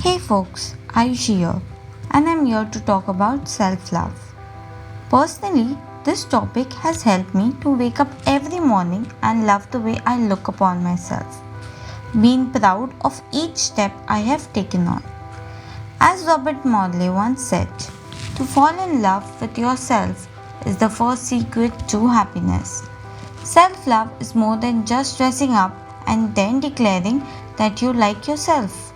Hey folks, Ayushi here, and I'm here to talk about self love. Personally, this topic has helped me to wake up every morning and love the way I look upon myself, being proud of each step I have taken on. As Robert Morley once said, to fall in love with yourself is the first secret to happiness. Self love is more than just dressing up and then declaring that you like yourself.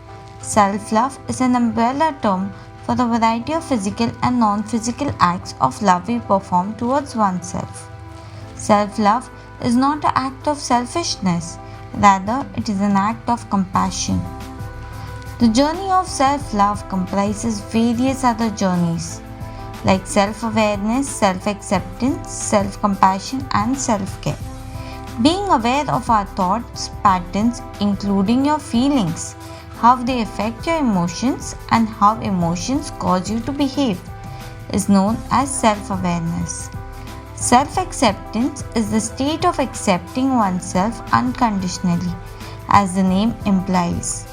Self love is an umbrella term for the variety of physical and non physical acts of love we perform towards oneself. Self love is not an act of selfishness, rather, it is an act of compassion. The journey of self love comprises various other journeys like self awareness, self acceptance, self compassion, and self care. Being aware of our thoughts, patterns, including your feelings, how they affect your emotions, and how emotions cause you to behave, is known as self awareness. Self acceptance is the state of accepting oneself unconditionally, as the name implies.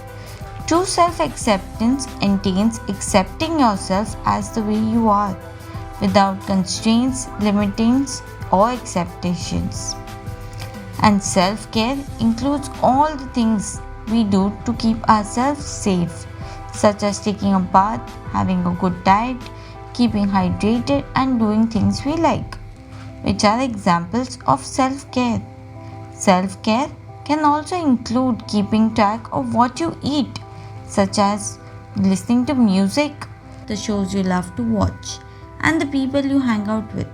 True self acceptance entails accepting yourself as the way you are, without constraints, limitings, or expectations. And self care includes all the things we do to keep ourselves safe, such as taking a bath, having a good diet, keeping hydrated, and doing things we like, which are examples of self care. Self care can also include keeping track of what you eat, such as listening to music, the shows you love to watch, and the people you hang out with.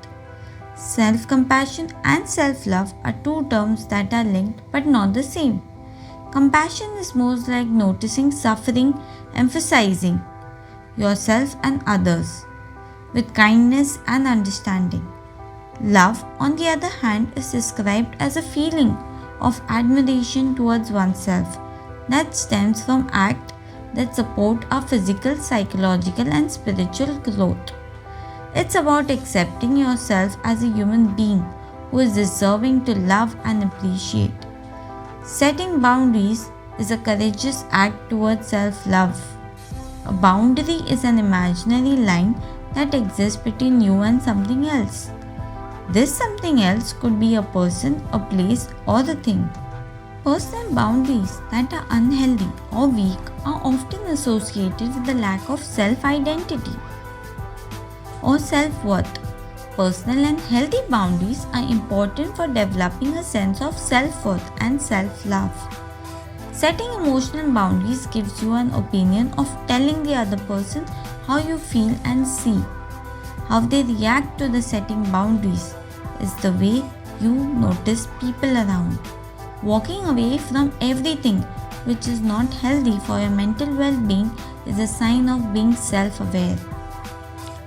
Self compassion and self love are two terms that are linked but not the same. Compassion is more like noticing suffering, emphasizing yourself and others with kindness and understanding. Love, on the other hand, is described as a feeling of admiration towards oneself that stems from acts that support our physical, psychological, and spiritual growth. It's about accepting yourself as a human being who is deserving to love and appreciate. Setting boundaries is a courageous act towards self love. A boundary is an imaginary line that exists between you and something else. This something else could be a person, a place, or a thing. Personal boundaries that are unhealthy or weak are often associated with the lack of self identity or self worth. Personal and healthy boundaries are important for developing a sense of self worth and self love. Setting emotional boundaries gives you an opinion of telling the other person how you feel and see. How they react to the setting boundaries is the way you notice people around. Walking away from everything which is not healthy for your mental well being is a sign of being self aware.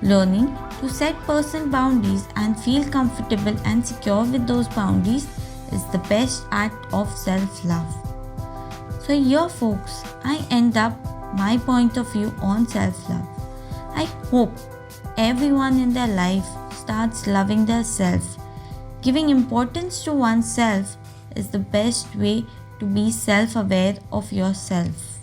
Learning to set personal boundaries and feel comfortable and secure with those boundaries is the best act of self love. So, here, folks, I end up my point of view on self love. I hope everyone in their life starts loving their self. Giving importance to oneself is the best way to be self aware of yourself.